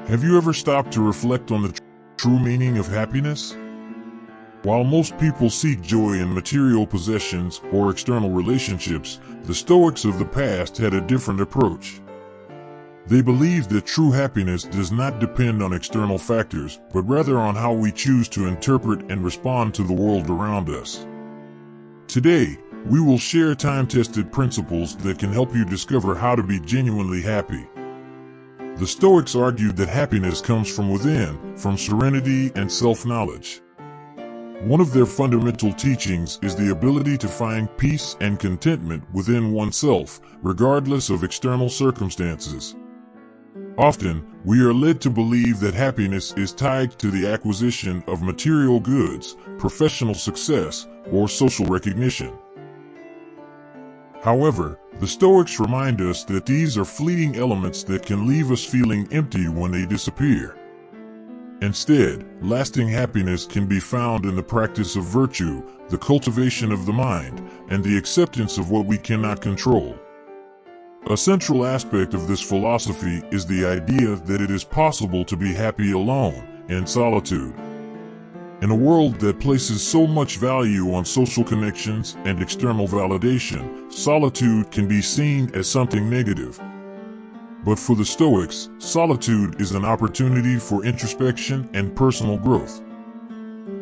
Have you ever stopped to reflect on the true meaning of happiness? While most people seek joy in material possessions or external relationships, the Stoics of the past had a different approach. They believed that true happiness does not depend on external factors, but rather on how we choose to interpret and respond to the world around us. Today, we will share time-tested principles that can help you discover how to be genuinely happy. The Stoics argued that happiness comes from within, from serenity and self-knowledge. One of their fundamental teachings is the ability to find peace and contentment within oneself, regardless of external circumstances. Often, we are led to believe that happiness is tied to the acquisition of material goods, professional success, or social recognition. However, the Stoics remind us that these are fleeting elements that can leave us feeling empty when they disappear. Instead, lasting happiness can be found in the practice of virtue, the cultivation of the mind, and the acceptance of what we cannot control. A central aspect of this philosophy is the idea that it is possible to be happy alone, in solitude. In a world that places so much value on social connections and external validation, solitude can be seen as something negative. But for the Stoics, solitude is an opportunity for introspection and personal growth.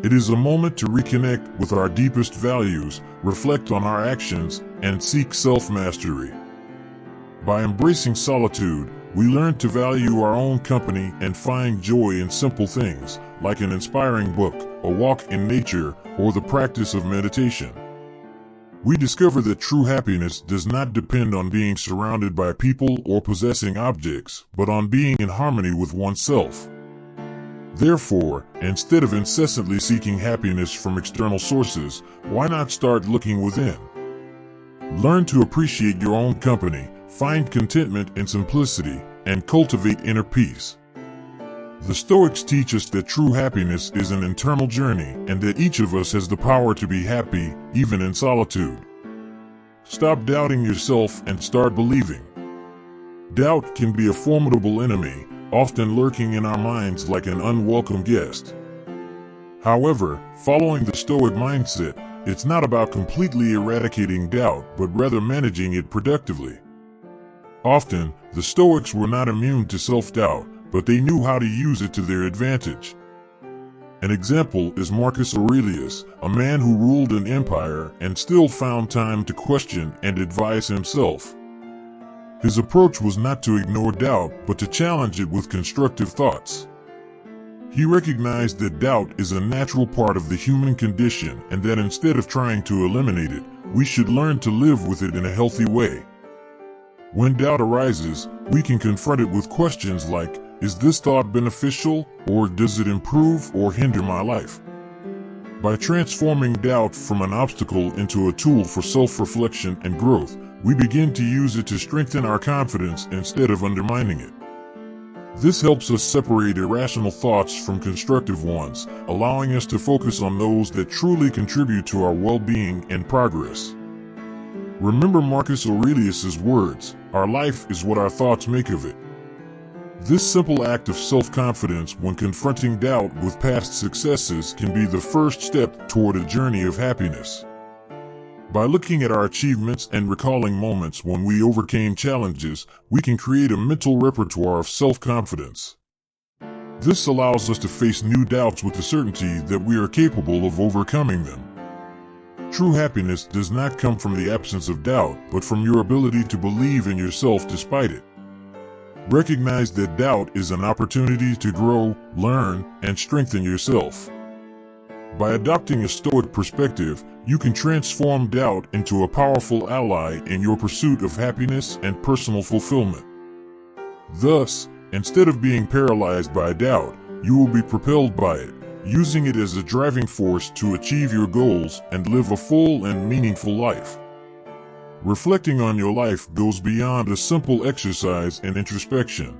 It is a moment to reconnect with our deepest values, reflect on our actions, and seek self-mastery. By embracing solitude, we learn to value our own company and find joy in simple things, like an inspiring book, a walk in nature, or the practice of meditation. We discover that true happiness does not depend on being surrounded by people or possessing objects, but on being in harmony with oneself. Therefore, instead of incessantly seeking happiness from external sources, why not start looking within? Learn to appreciate your own company, find contentment in simplicity, and cultivate inner peace. The Stoics teach us that true happiness is an internal journey and that each of us has the power to be happy, even in solitude. Stop doubting yourself and start believing. Doubt can be a formidable enemy, often lurking in our minds like an unwelcome guest. However, following the Stoic mindset, it's not about completely eradicating doubt, but rather managing it productively. Often, the Stoics were not immune to self-doubt, but they knew how to use it to their advantage. An example is Marcus Aurelius, a man who ruled an empire and still found time to question and advise himself. His approach was not to ignore doubt, but to challenge it with constructive thoughts. He recognized that doubt is a natural part of the human condition and that instead of trying to eliminate it, we should learn to live with it in a healthy way. When doubt arises, we can confront it with questions like, is this thought beneficial, or does it improve or hinder my life? By transforming doubt from an obstacle into a tool for self-reflection and growth, we begin to use it to strengthen our confidence instead of undermining it. This helps us separate irrational thoughts from constructive ones, allowing us to focus on those that truly contribute to our well-being and progress. Remember Marcus Aurelius's words, "Our life is what our thoughts make of it." This simple act of self-confidence when confronting doubt with past successes can be the first step toward a journey of happiness. By looking at our achievements and recalling moments when we overcame challenges, we can create a mental repertoire of self-confidence. This allows us to face new doubts with the certainty that we are capable of overcoming them. True happiness does not come from the absence of doubt, but from your ability to believe in yourself despite it. Recognize that doubt is an opportunity to grow, learn, and strengthen yourself. By adopting a Stoic perspective, you can transform doubt into a powerful ally in your pursuit of happiness and personal fulfillment. Thus, instead of being paralyzed by doubt, you will be propelled by it, using it as a driving force to achieve your goals and live a full and meaningful life. Reflecting on your life goes beyond a simple exercise in introspection.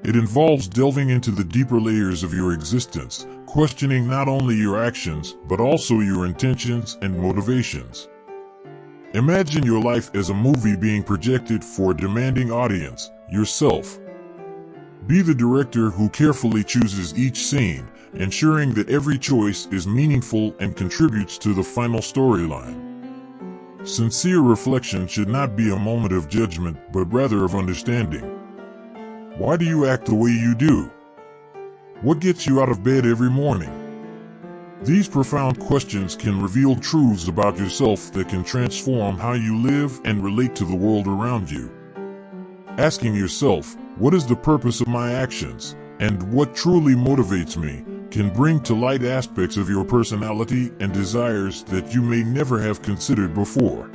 It involves delving into the deeper layers of your existence, questioning not only your actions, but also your intentions and motivations. Imagine your life as a movie being projected for a demanding audience, yourself. Be the director who carefully chooses each scene, ensuring that every choice is meaningful and contributes to the final storyline. Sincere reflection should not be a moment of judgment, but rather of understanding. Why do you act the way you do? What gets you out of bed every morning? These profound questions can reveal truths about yourself that can transform how you live and relate to the world around you. Asking yourself, what is the purpose of my actions, and what truly motivates me, can bring to light aspects of your personality and desires that you may never have considered before.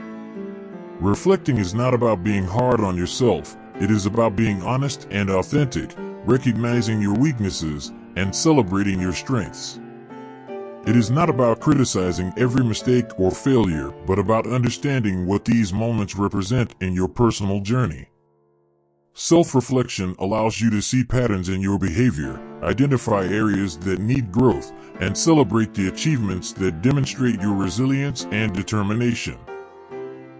Reflecting is not about being hard on yourself, it is about being honest and authentic, recognizing your weaknesses, and celebrating your strengths. It is not about criticizing every mistake or failure, but about understanding what these moments represent in your personal journey. Self-reflection allows you to see patterns in your behavior, identify areas that need growth, and celebrate the achievements that demonstrate your resilience and determination.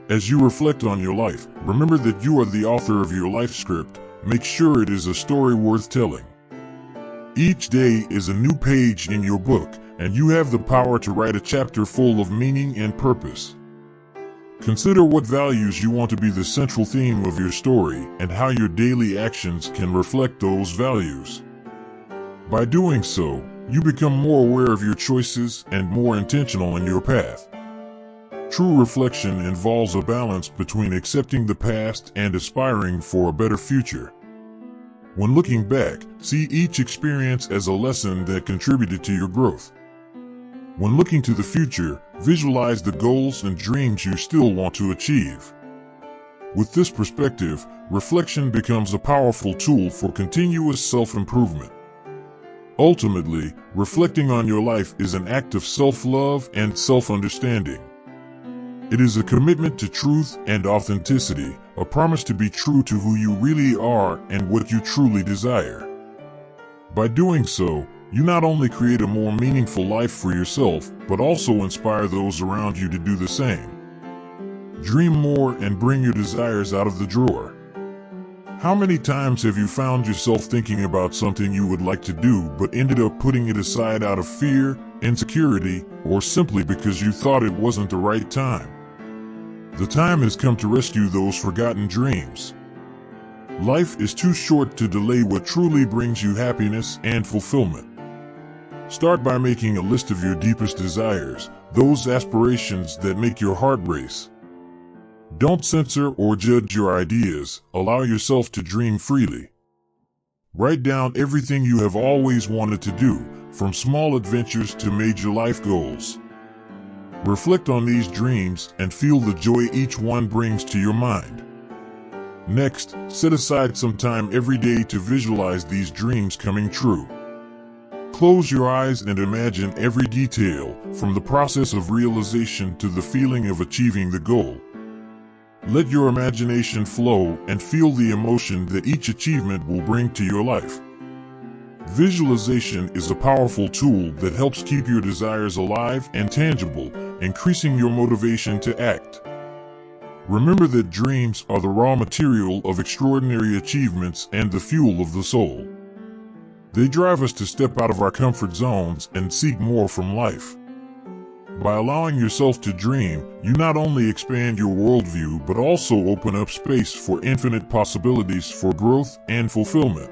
As you reflect on your life, remember that you are the author of your life script. Make sure it is a story worth telling. Each day is a new page in your book, and you have the power to write a chapter full of meaning and purpose. Consider what values you want to be the central theme of your story and how your daily actions can reflect those values. By doing so, you become more aware of your choices and more intentional in your path. True reflection involves a balance between accepting the past and aspiring for a better future. When looking back, see each experience as a lesson that contributed to your growth. When looking to the future, visualize the goals and dreams you still want to achieve. With this perspective, reflection becomes a powerful tool for continuous self-improvement. Ultimately, reflecting on your life is an act of self-love and self-understanding. It is a commitment to truth and authenticity, a promise to be true to who you really are and what you truly desire. By doing so, you not only create a more meaningful life for yourself, but also inspire those around you to do the same. Dream more and bring your desires out of the drawer. How many times have you found yourself thinking about something you would like to do but ended up putting it aside out of fear, insecurity, or simply because you thought it wasn't the right time? The time has come to rescue those forgotten dreams. Life is too short to delay what truly brings you happiness and fulfillment. Start by making a list of your deepest desires, those aspirations that make your heart race. Don't censor or judge your ideas, allow yourself to dream freely. Write down everything you have always wanted to do, from small adventures to major life goals. Reflect on these dreams and feel the joy each one brings to your mind. Next, set aside some time every day to visualize these dreams coming true. Close your eyes and imagine every detail, from the process of realization to the feeling of achieving the goal. Let your imagination flow and feel the emotion that each achievement will bring to your life. Visualization is a powerful tool that helps keep your desires alive and tangible, increasing your motivation to act. Remember that dreams are the raw material of extraordinary achievements and the fuel of the soul. They drive us to step out of our comfort zones and seek more from life. By allowing yourself to dream, you not only expand your worldview but also open up space for infinite possibilities for growth and fulfillment.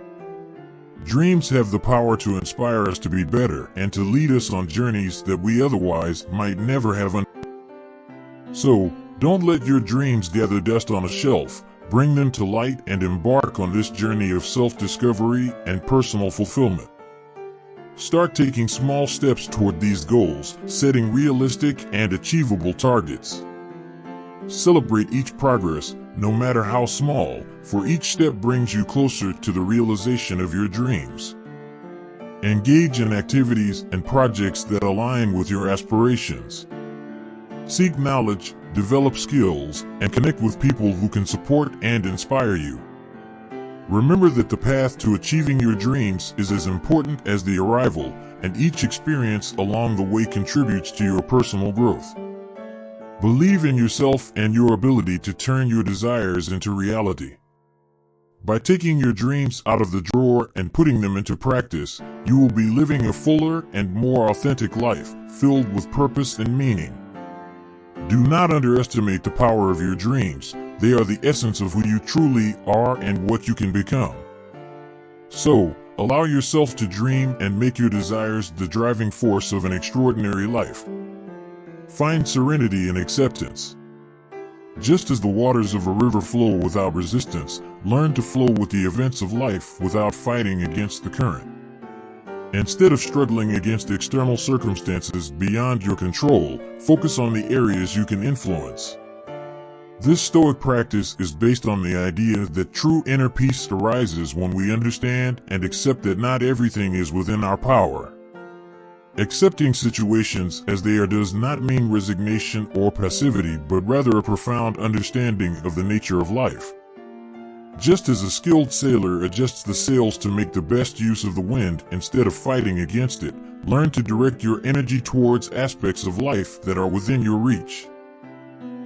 Dreams have the power to inspire us to be better and to lead us on journeys that we otherwise might never have. So, don't let your dreams gather dust on a shelf. Bring them to light and embark on this journey of self-discovery and personal fulfillment. Start taking small steps toward these goals, setting realistic and achievable targets. Celebrate each progress, no matter how small, for each step brings you closer to the realization of your dreams. Engage in activities and projects that align with your aspirations. Seek knowledge, develop skills, and connect with people who can support and inspire you. Remember that the path to achieving your dreams is as important as the arrival, and each experience along the way contributes to your personal growth. Believe in yourself and your ability to turn your desires into reality. By taking your dreams out of the drawer and putting them into practice, you will be living a fuller and more authentic life, filled with purpose and meaning. Do not underestimate the power of your dreams. They are the essence of who you truly are and what you can become. So, allow yourself to dream and make your desires the driving force of an extraordinary life. Find serenity in acceptance. Just as the waters of a river flow without resistance, learn to flow with the events of life without fighting against the current. Instead of struggling against external circumstances beyond your control, focus on the areas you can influence. This Stoic practice is based on the idea that true inner peace arises when we understand and accept that not everything is within our power. Accepting situations as they are does not mean resignation or passivity, but rather a profound understanding of the nature of life. Just as a skilled sailor adjusts the sails to make the best use of the wind instead of fighting against it, learn to direct your energy towards aspects of life that are within your reach.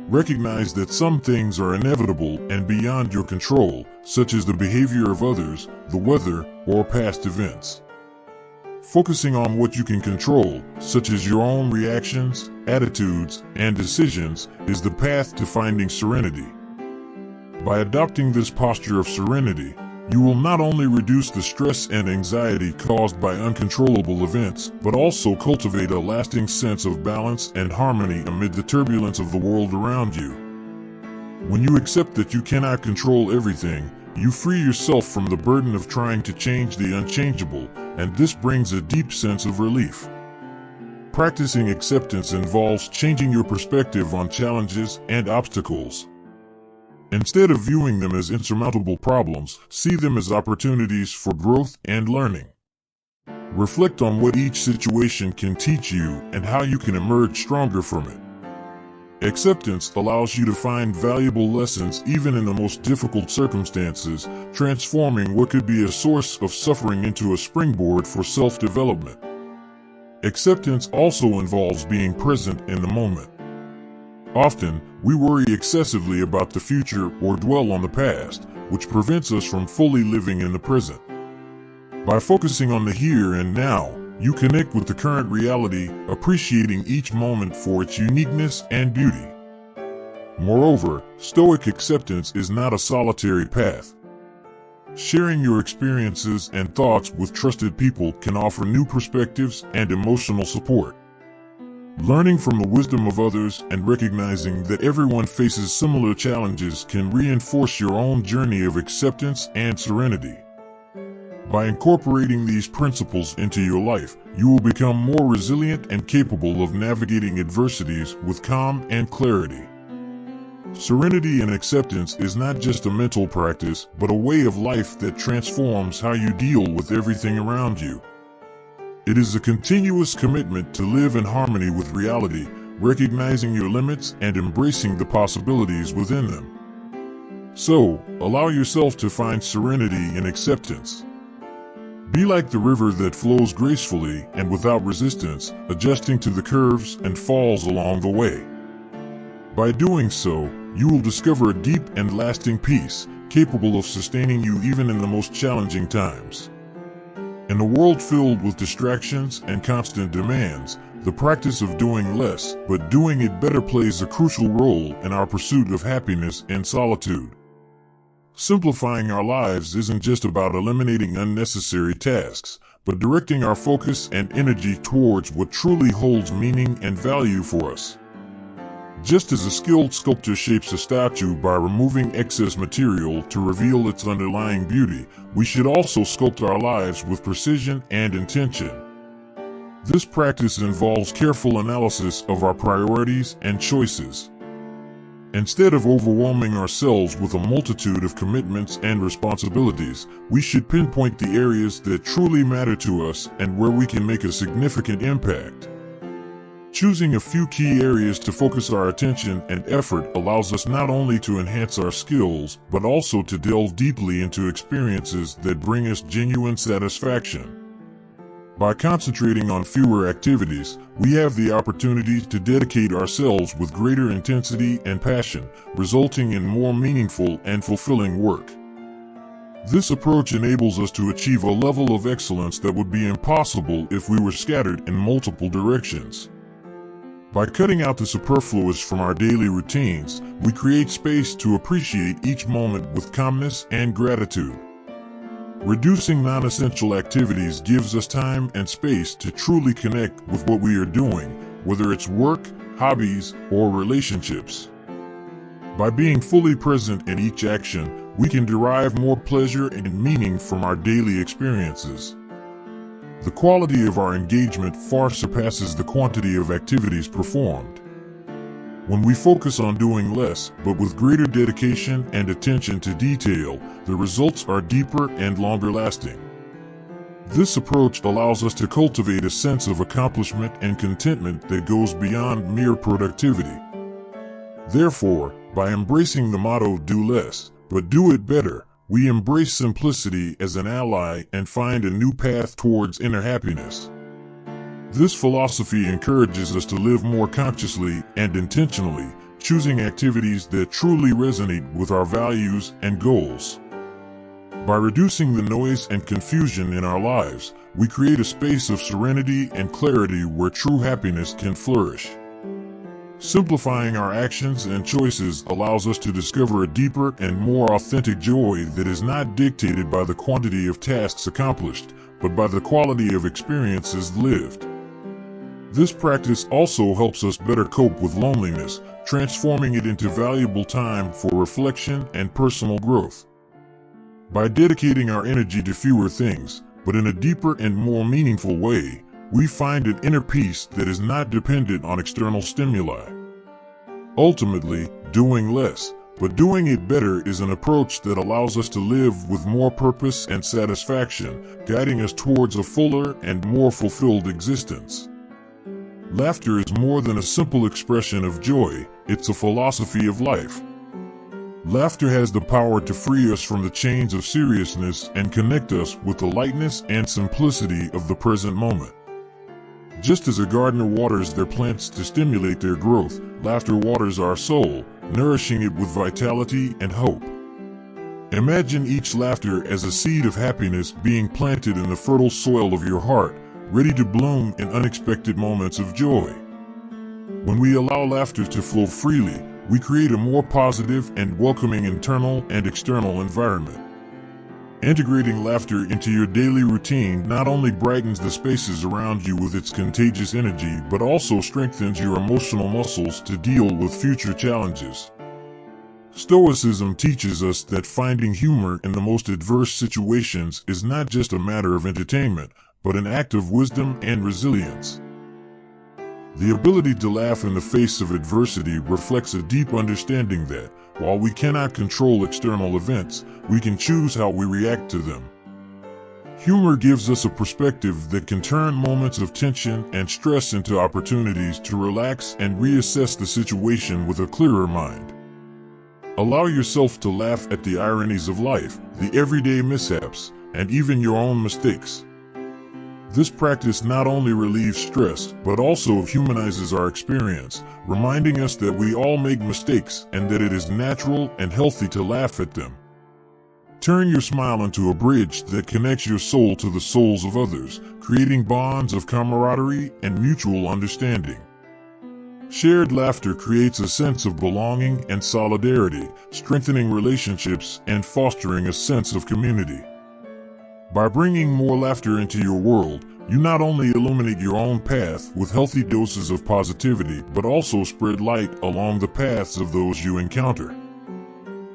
Recognize that some things are inevitable and beyond your control, such as the behavior of others, the weather, or past events. Focusing on what you can control, such as your own reactions, attitudes, and decisions, is the path to finding serenity. By adopting this posture of serenity, you will not only reduce the stress and anxiety caused by uncontrollable events, but also cultivate a lasting sense of balance and harmony amid the turbulence of the world around you. When you accept that you cannot control everything, you free yourself from the burden of trying to change the unchangeable, and this brings a deep sense of relief. Practicing acceptance involves changing your perspective on challenges and obstacles. Instead of viewing them as insurmountable problems, see them as opportunities for growth and learning. Reflect on what each situation can teach you and how you can emerge stronger from it. Acceptance allows you to find valuable lessons even in the most difficult circumstances, transforming what could be a source of suffering into a springboard for self-development. Acceptance also involves being present in the moment. Often, we worry excessively about the future or dwell on the past, which prevents us from fully living in the present. By focusing on the here and now, you connect with the current reality, appreciating each moment for its uniqueness and beauty. Moreover, Stoic acceptance is not a solitary path. Sharing your experiences and thoughts with trusted people can offer new perspectives and emotional support. Learning from the wisdom of others and recognizing that everyone faces similar challenges can reinforce your own journey of acceptance and serenity. By incorporating these principles into your life, you will become more resilient and capable of navigating adversities with calm and clarity. Serenity and acceptance is not just a mental practice, but a way of life that transforms how you deal with everything around you. It is a continuous commitment to live in harmony with reality, recognizing your limits and embracing the possibilities within them. So, allow yourself to find serenity and acceptance. Be like the river that flows gracefully and without resistance, adjusting to the curves and falls along the way. By doing so, you will discover a deep and lasting peace, capable of sustaining you even in the most challenging times. In a world filled with distractions and constant demands, the practice of doing less but doing it better plays a crucial role in our pursuit of happiness and solitude. Simplifying our lives isn't just about eliminating unnecessary tasks, but directing our focus and energy towards what truly holds meaning and value for us. Just as a skilled sculptor shapes a statue by removing excess material to reveal its underlying beauty, we should also sculpt our lives with precision and intention. This practice involves careful analysis of our priorities and choices. Instead of overwhelming ourselves with a multitude of commitments and responsibilities, we should pinpoint the areas that truly matter to us and where we can make a significant impact. Choosing a few key areas to focus our attention and effort allows us not only to enhance our skills, but also to delve deeply into experiences that bring us genuine satisfaction. By concentrating on fewer activities, we have the opportunity to dedicate ourselves with greater intensity and passion, resulting in more meaningful and fulfilling work. This approach enables us to achieve a level of excellence that would be impossible if we were scattered in multiple directions. By cutting out the superfluous from our daily routines, we create space to appreciate each moment with calmness and gratitude. Reducing non-essential activities gives us time and space to truly connect with what we are doing, whether it's work, hobbies, or relationships. By being fully present in each action, we can derive more pleasure and meaning from our daily experiences. The quality of our engagement far surpasses the quantity of activities performed. When we focus on doing less, but with greater dedication and attention to detail, the results are deeper and longer lasting. This approach allows us to cultivate a sense of accomplishment and contentment that goes beyond mere productivity. Therefore, by embracing the motto "do less, but do it better," we embrace simplicity as an ally and find a new path towards inner happiness. This philosophy encourages us to live more consciously and intentionally, choosing activities that truly resonate with our values and goals. By reducing the noise and confusion in our lives, we create a space of serenity and clarity where true happiness can flourish. Simplifying our actions and choices allows us to discover a deeper and more authentic joy that is not dictated by the quantity of tasks accomplished, but by the quality of experiences lived. This practice also helps us better cope with loneliness, transforming it into valuable time for reflection and personal growth. By dedicating our energy to fewer things, but in a deeper and more meaningful way, we find an inner peace that is not dependent on external stimuli. Ultimately, doing less, but doing it better is an approach that allows us to live with more purpose and satisfaction, guiding us towards a fuller and more fulfilled existence. Laughter is more than a simple expression of joy, it's a philosophy of life. Laughter has the power to free us from the chains of seriousness and connect us with the lightness and simplicity of the present moment. Just as a gardener waters their plants to stimulate their growth, laughter waters our soul, nourishing it with vitality and hope. Imagine each laughter as a seed of happiness being planted in the fertile soil of your heart, ready to bloom in unexpected moments of joy. When we allow laughter to flow freely, we create a more positive and welcoming internal and external environment. Integrating laughter into your daily routine not only brightens the spaces around you with its contagious energy, but also strengthens your emotional muscles to deal with future challenges. Stoicism teaches us that finding humor in the most adverse situations is not just a matter of entertainment, but an act of wisdom and resilience. The ability to laugh in the face of adversity reflects a deep understanding that, while we cannot control external events, we can choose how we react to them. Humor gives us a perspective that can turn moments of tension and stress into opportunities to relax and reassess the situation with a clearer mind. Allow yourself to laugh at the ironies of life, the everyday mishaps, and even your own mistakes. This practice not only relieves stress, but also humanizes our experience, reminding us that we all make mistakes and that it is natural and healthy to laugh at them. Turn your smile into a bridge that connects your soul to the souls of others, creating bonds of camaraderie and mutual understanding. Shared laughter creates a sense of belonging and solidarity, strengthening relationships and fostering a sense of community. By bringing more laughter into your world, you not only illuminate your own path with healthy doses of positivity, but also spread light along the paths of those you encounter.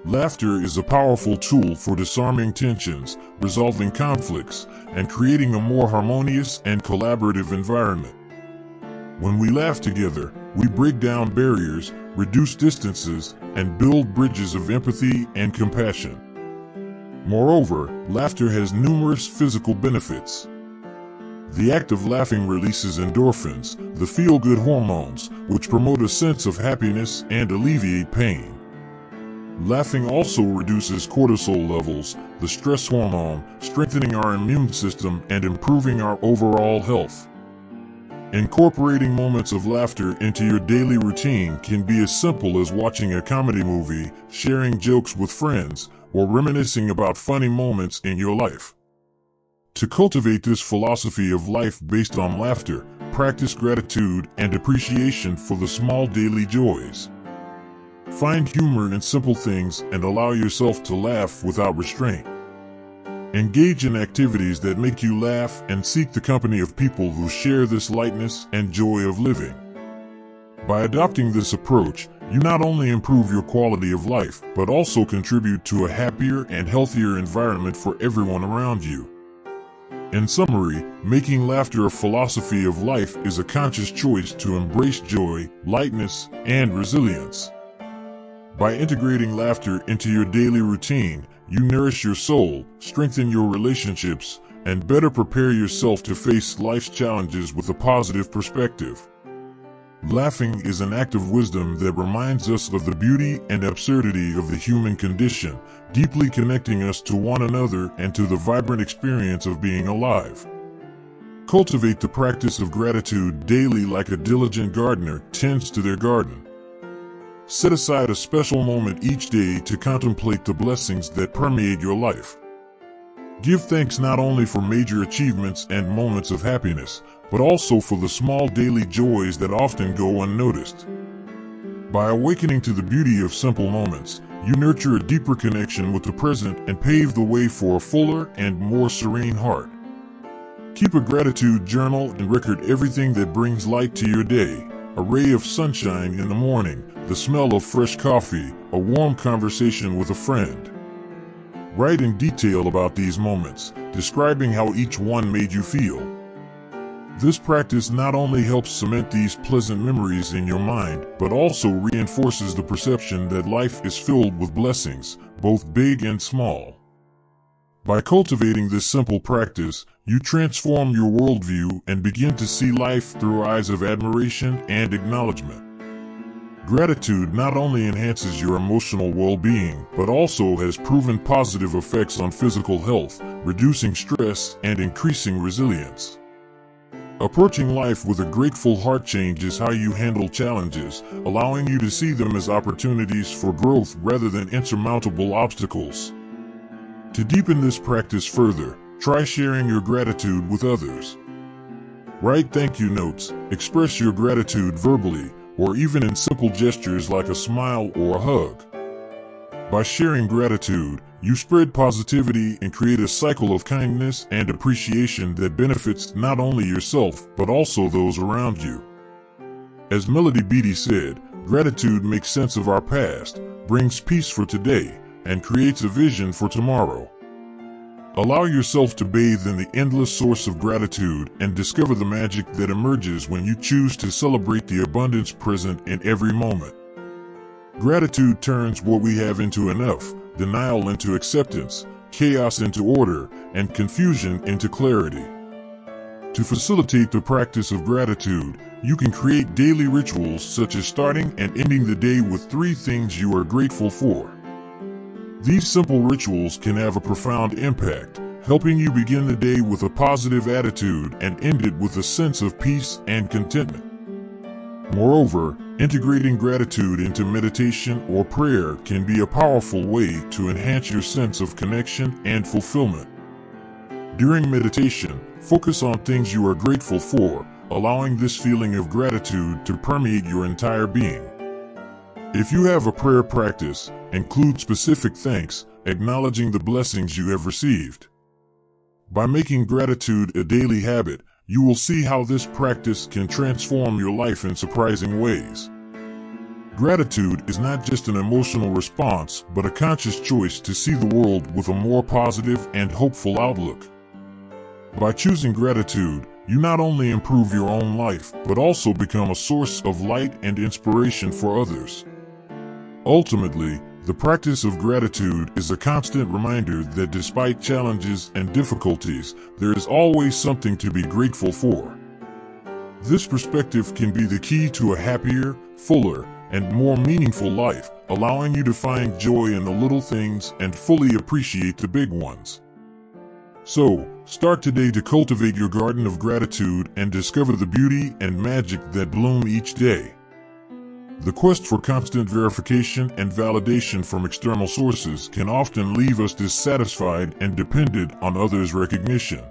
Laughter is a powerful tool for disarming tensions, resolving conflicts, and creating a more harmonious and collaborative environment. When we laugh together, we break down barriers, reduce distances, and build bridges of empathy and compassion. Moreover, laughter has numerous physical benefits. The act of laughing releases endorphins, the feel-good hormones, which promote a sense of happiness and alleviate pain. Laughing also reduces cortisol levels, the stress hormone, strengthening our immune system and improving our overall health. Incorporating moments of laughter into your daily routine can be as simple as watching a comedy movie, sharing jokes with friends, or reminiscing about funny moments in your life. To cultivate this philosophy of life based on laughter, practice gratitude and appreciation for the small daily joys. Find humor in simple things and allow yourself to laugh without restraint. Engage in activities that make you laugh and seek the company of people who share this lightness and joy of living. By adopting this approach, you not only improve your quality of life, but also contribute to a happier and healthier environment for everyone around you. In summary, making laughter a philosophy of life is a conscious choice to embrace joy, lightness, and resilience. By integrating laughter into your daily routine, you nourish your soul, strengthen your relationships, and better prepare yourself to face life's challenges with a positive perspective. Laughing is an act of wisdom that reminds us of the beauty and absurdity of the human condition, deeply connecting us to one another and to the vibrant experience of being alive. Cultivate the practice of gratitude daily like a diligent gardener tends to their garden. Set aside a special moment each day to contemplate the blessings that permeate your life. Give thanks not only for major achievements and moments of happiness, but also for the small daily joys that often go unnoticed. By awakening to the beauty of simple moments, you nurture a deeper connection with the present and pave the way for a fuller and more serene heart. Keep a gratitude journal and record everything that brings light to your day: a ray of sunshine in the morning, the smell of fresh coffee, a warm conversation with a friend. Write in detail about these moments, describing how each one made you feel. This practice not only helps cement these pleasant memories in your mind, but also reinforces the perception that life is filled with blessings, both big and small. By cultivating this simple practice, you transform your worldview and begin to see life through eyes of admiration and acknowledgement. Gratitude not only enhances your emotional well-being, but also has proven positive effects on physical health, reducing stress and increasing resilience. Approaching life with a grateful heart changes how you handle challenges, allowing you to see them as opportunities for growth rather than insurmountable obstacles. To deepen this practice further, try sharing your gratitude with others. Write thank you notes, express your gratitude verbally, or even in simple gestures like a smile or a hug. By sharing gratitude, you spread positivity and create a cycle of kindness and appreciation that benefits not only yourself, but also those around you. As Melody Beattie said, gratitude makes sense of our past, brings peace for today, and creates a vision for tomorrow. Allow yourself to bathe in the endless source of gratitude and discover the magic that emerges when you choose to celebrate the abundance present in every moment. Gratitude turns what we have into enough, denial into acceptance, chaos into order, and confusion into clarity. To facilitate the practice of gratitude, you can create daily rituals such as starting and ending the day with 3 things you are grateful for. These simple rituals can have a profound impact, helping you begin the day with a positive attitude and end it with a sense of peace and contentment. Moreover, integrating gratitude into meditation or prayer can be a powerful way to enhance your sense of connection and fulfillment. During meditation, focus on things you are grateful for, allowing this feeling of gratitude to permeate your entire being. If you have a prayer practice, include specific thanks, acknowledging the blessings you have received. By making gratitude a daily habit, you will see how this practice can transform your life in surprising ways. Gratitude is not just an emotional response, but a conscious choice to see the world with a more positive and hopeful outlook. By choosing gratitude, you not only improve your own life, but also become a source of light and inspiration for others. Ultimately, the practice of gratitude is a constant reminder that despite challenges and difficulties, there is always something to be grateful for. This perspective can be the key to a happier, fuller, and more meaningful life, allowing you to find joy in the little things and fully appreciate the big ones. So, start today to cultivate your garden of gratitude and discover the beauty and magic that bloom each day. The quest for constant verification and validation from external sources can often leave us dissatisfied and dependent on others' recognition.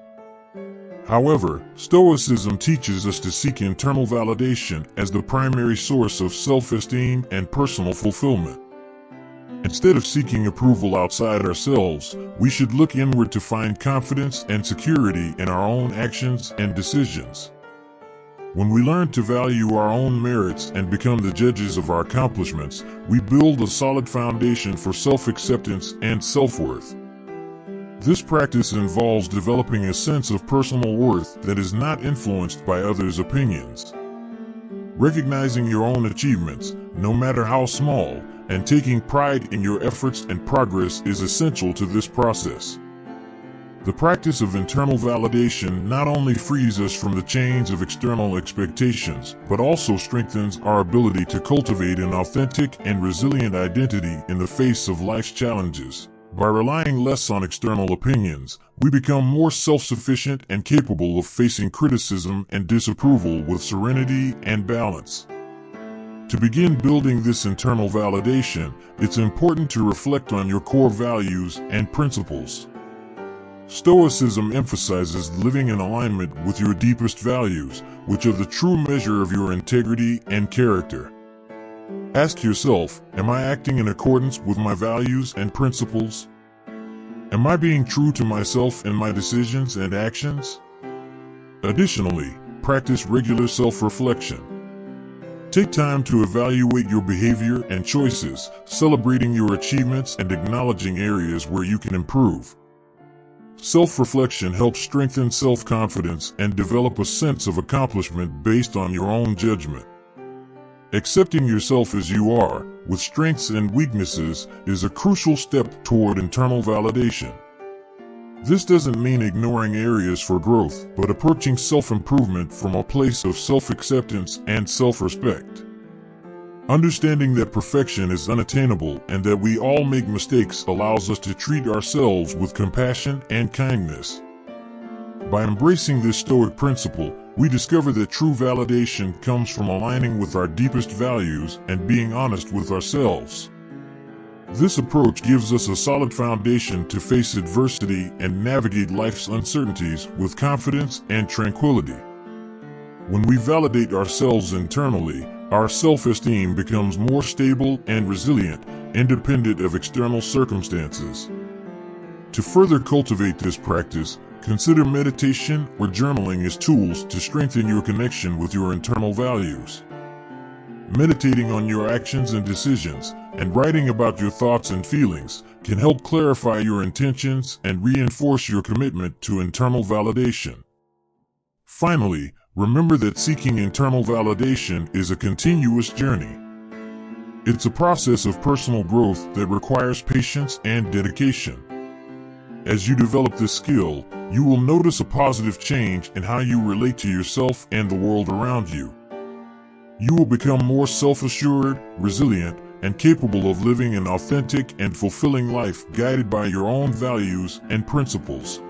However, Stoicism teaches us to seek internal validation as the primary source of self-esteem and personal fulfillment. Instead of seeking approval outside ourselves, we should look inward to find confidence and security in our own actions and decisions. When we learn to value our own merits and become the judges of our accomplishments, we build a solid foundation for self-acceptance and self-worth. This practice involves developing a sense of personal worth that is not influenced by others' opinions. Recognizing your own achievements, no matter how small, and taking pride in your efforts and progress is essential to this process. The practice of internal validation not only frees us from the chains of external expectations, but also strengthens our ability to cultivate an authentic and resilient identity in the face of life's challenges. By relying less on external opinions, we become more self-sufficient and capable of facing criticism and disapproval with serenity and balance. To begin building this internal validation, it's important to reflect on your core values and principles. Stoicism emphasizes living in alignment with your deepest values, which are the true measure of your integrity and character. Ask yourself, am I acting in accordance with my values and principles? Am I being true to myself in my decisions and actions? Additionally, practice regular self-reflection. Take time to evaluate your behavior and choices, celebrating your achievements and acknowledging areas where you can improve. Self-reflection helps strengthen self-confidence and develop a sense of accomplishment based on your own judgment. Accepting yourself as you are, with strengths and weaknesses, is a crucial step toward internal validation. This doesn't mean ignoring areas for growth, but approaching self-improvement from a place of self-acceptance and self-respect. Understanding that perfection is unattainable and that we all make mistakes allows us to treat ourselves with compassion and kindness. By embracing this Stoic principle, we discover that true validation comes from aligning with our deepest values and being honest with ourselves. This approach gives us a solid foundation to face adversity and navigate life's uncertainties with confidence and tranquility. When we validate ourselves internally, our self-esteem becomes more stable and resilient, independent of external circumstances. To further cultivate this practice, consider meditation or journaling as tools to strengthen your connection with your internal values. Meditating on your actions and decisions, and writing about your thoughts and feelings, can help clarify your intentions and reinforce your commitment to internal validation. Finally, remember that seeking internal validation is a continuous journey. It's a process of personal growth that requires patience and dedication. As you develop this skill, you will notice a positive change in how you relate to yourself and the world around you. You will become more self-assured, resilient, and capable of living an authentic and fulfilling life guided by your own values and principles.